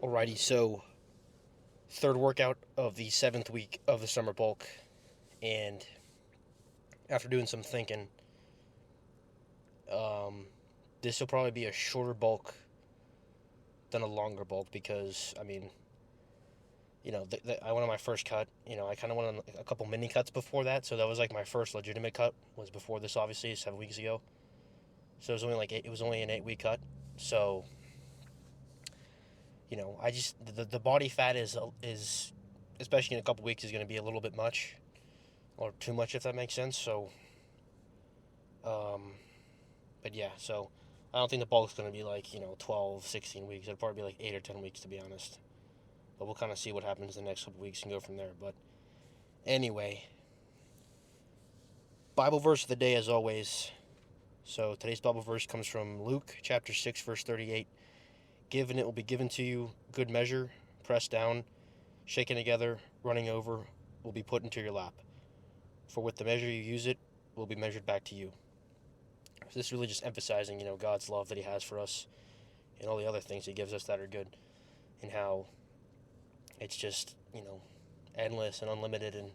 Alrighty, so third workout of the 7th week of the summer bulk, and after doing some thinking, um, this will probably be a shorter bulk than a longer bulk because I went on my first cut. I kind of went on a couple mini cuts before that, so that was like my first legitimate cut was before this, obviously 7 weeks ago. So it was only an 8 week cut. So I just the body fat is especially in a couple weeks is going to be a little bit much or too much, if that makes sense. So, but yeah, so I don't think the bulk's going to be like 12, 16 weeks. It'll probably be like 8 or 10 weeks, to be honest. But we'll kind of see what happens the next couple weeks and go from there. But anyway, Bible verse of the day as always. So today's Bible verse comes from Luke chapter 6, verse 38. Given it will be given to you, good measure, pressed down, shaken together, running over, will be put into your lap. For with the measure you use it, will be measured back to you. So this is really just emphasizing, God's love that He has for us and all the other things He gives us that are good, and how it's just, endless and unlimited, and,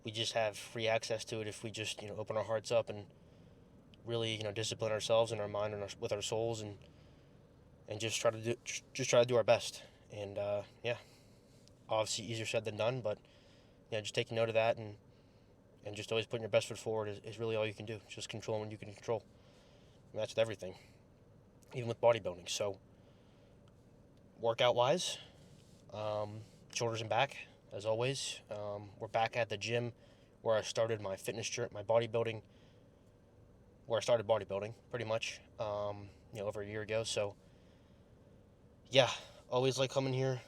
we just have free access to it if we just, open our hearts up and really, discipline ourselves and our mind and with our souls, and just try to do our best. And obviously easier said than done, but just taking note of that and just always putting your best foot forward is really all you can do. Just control what you can control. And that's with everything, even with bodybuilding. So workout wise, shoulders and back as always. We're back at the gym where I started my fitness journey, where I started bodybuilding pretty much over a year ago. So yeah, always like coming here.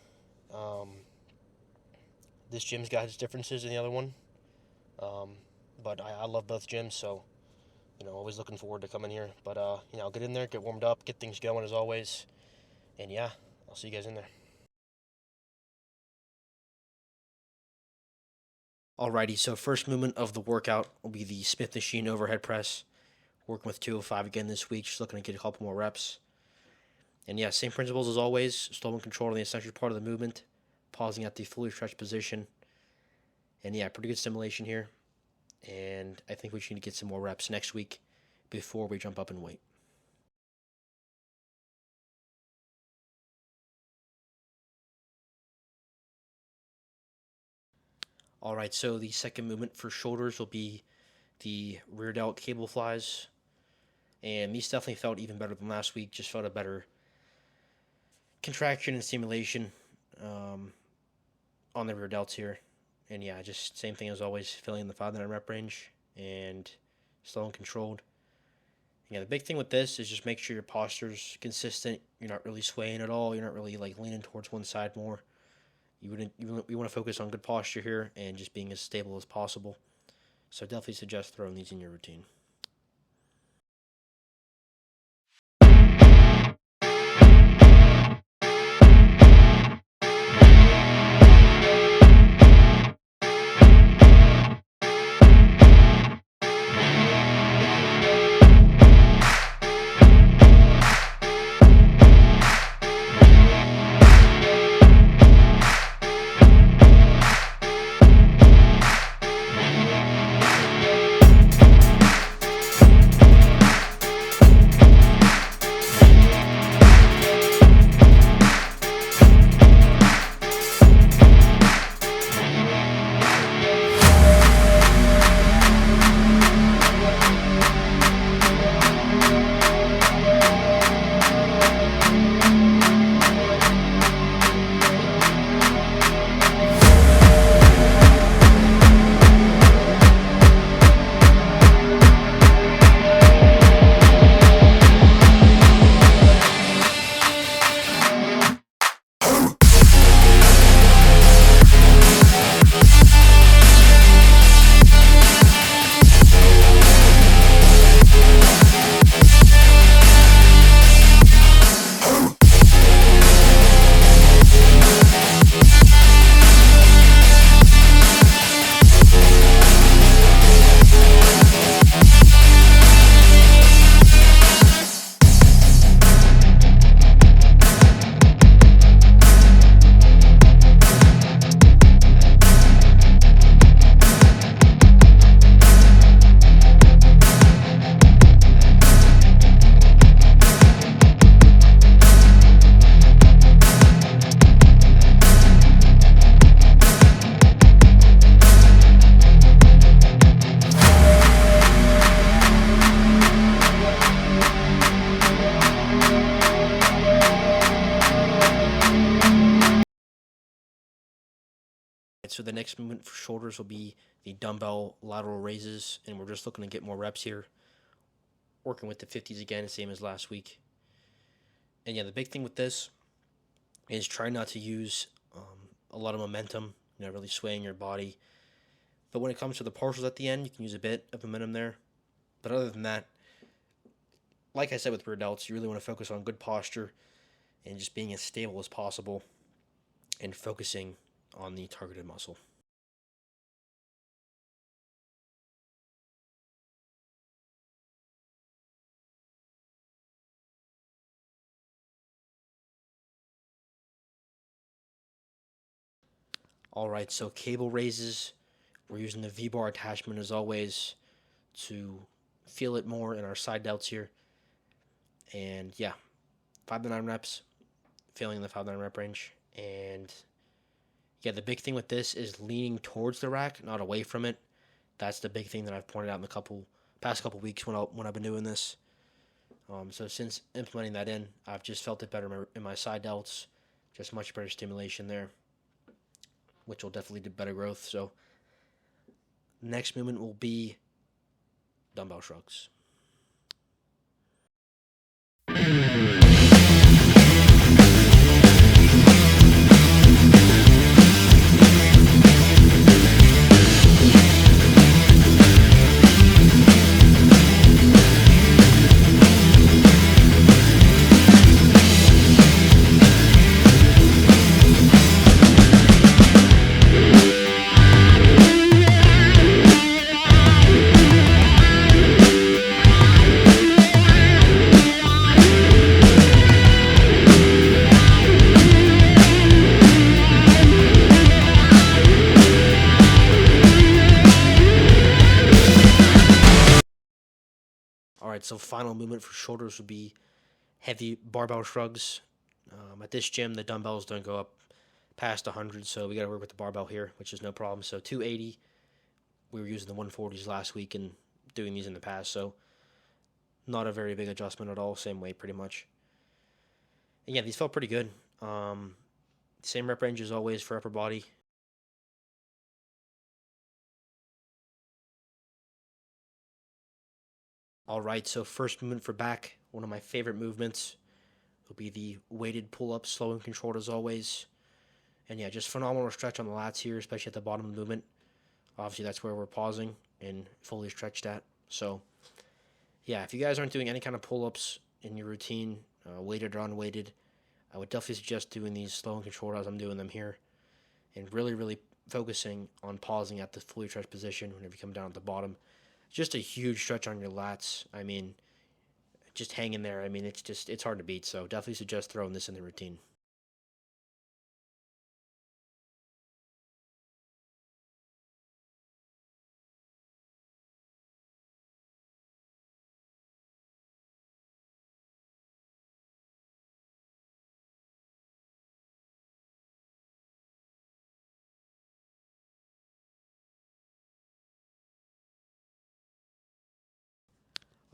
This gym's got its differences than the other one, but I love both gyms, so always looking forward to coming here. But I'll get in there, get warmed up, get things going as always, and yeah, I'll see you guys in there. Alrighty, so first movement of the workout will be the Smith machine overhead press. Working with 205 again this week, just looking to get a couple more reps. And yeah, same principles as always. Slow and controlled on the eccentric part of the movement. Pausing at the fully stretched position. And yeah, pretty good stimulation here. And I think we should need to get some more reps next week before we jump up in weight. Alright, so the second movement for shoulders will be the rear delt cable flies. And these definitely felt even better than last week. Just felt a better contraction and stimulation on the rear delts here. And yeah, just same thing as always, filling in the 5 to 9 rep range and slow and controlled. Yeah, the big thing with this is just make sure your posture's consistent. You're not really swaying at all. You're not really like leaning towards one side more. You want to focus on good posture here and just being as stable as possible. So definitely suggest throwing these in your routine. so the next movement for shoulders will be the dumbbell lateral raises, and we're just looking to get more reps here. Working with the 50s again, same as last week. And yeah, the big thing with this is try not to use a lot of momentum, really swaying your body. But when it comes to the partials at the end, you can use a bit of momentum there. But other than that, like I said with rear delts, you really want to focus on good posture and just being as stable as possible and focusing on the targeted muscle. Alright, so cable raises, we're using the V-bar attachment as always to feel it more in our side delts here. And yeah, 5 to 9 reps, feeling in the 5 to 9 rep range. And yeah, the big thing with this is leaning towards the rack, not away from it. That's the big thing that I've pointed out in the past couple weeks when I've been doing this. So since implementing that in, I've just felt it better in my side delts, just much better stimulation there, which will definitely do better growth. So next movement will be dumbbell shrugs. Alright, so final movement for shoulders would be heavy barbell shrugs. At this gym, the dumbbells don't go up past 100, so we got to work with the barbell here, which is no problem. So 280, we were using the 140s last week and doing these in the past, so not a very big adjustment at all, same weight pretty much. And yeah, these felt pretty good. Same rep range as always for upper body. Alright, so first movement for back, one of my favorite movements will be the weighted pull-up, slow and controlled as always. And yeah, just phenomenal stretch on the lats here, especially at the bottom of the movement. Obviously, that's where we're pausing and fully stretched at. So yeah, if you guys aren't doing any kind of pull-ups in your routine, weighted or unweighted, I would definitely suggest doing these slow and controlled as I'm doing them here. And really, really focusing on pausing at the fully stretched position whenever you come down at the bottom. Just a huge stretch on your lats. I mean, just hanging there. I mean, it's hard to beat. So definitely suggest throwing this in the routine.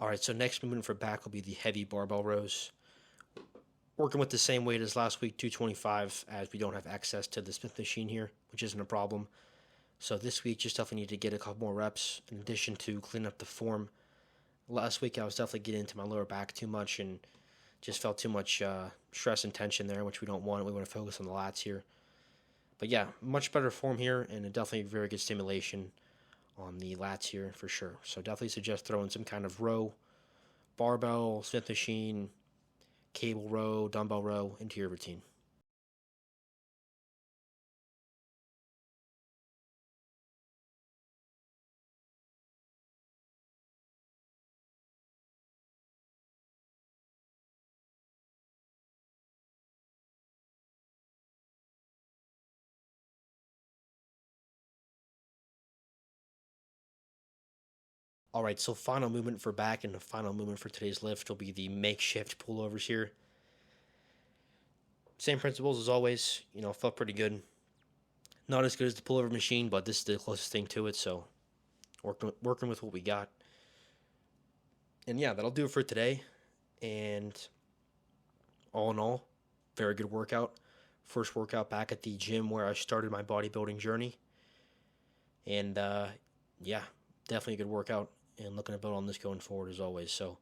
Alright, so next movement for back will be the heavy barbell rows. Working with the same weight as last week, 225, as we don't have access to the Smith machine here, which isn't a problem. So this week, just definitely need to get a couple more reps in addition to clean up the form. Last week, I was definitely getting into my lower back too much and just felt too much stress and tension there, which we don't want. We want to focus on the lats here. But yeah, much better form here and definitely very good stimulation on the lats here for sure. So definitely suggest throwing some kind of row, barbell, Smith machine, cable row, dumbbell row into your routine. Alright, so final movement for back and the final movement for today's lift will be the makeshift pullovers here. Same principles as always, felt pretty good. Not as good as the pullover machine, but this is the closest thing to it, so working with what we got. And yeah, that'll do it for today. And all in all, very good workout. First workout back at the gym where I started my bodybuilding journey. And yeah, definitely a good workout, and looking to build on this going forward as always. So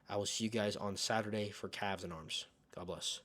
I will see you guys on Saturday for calves and arms. God bless.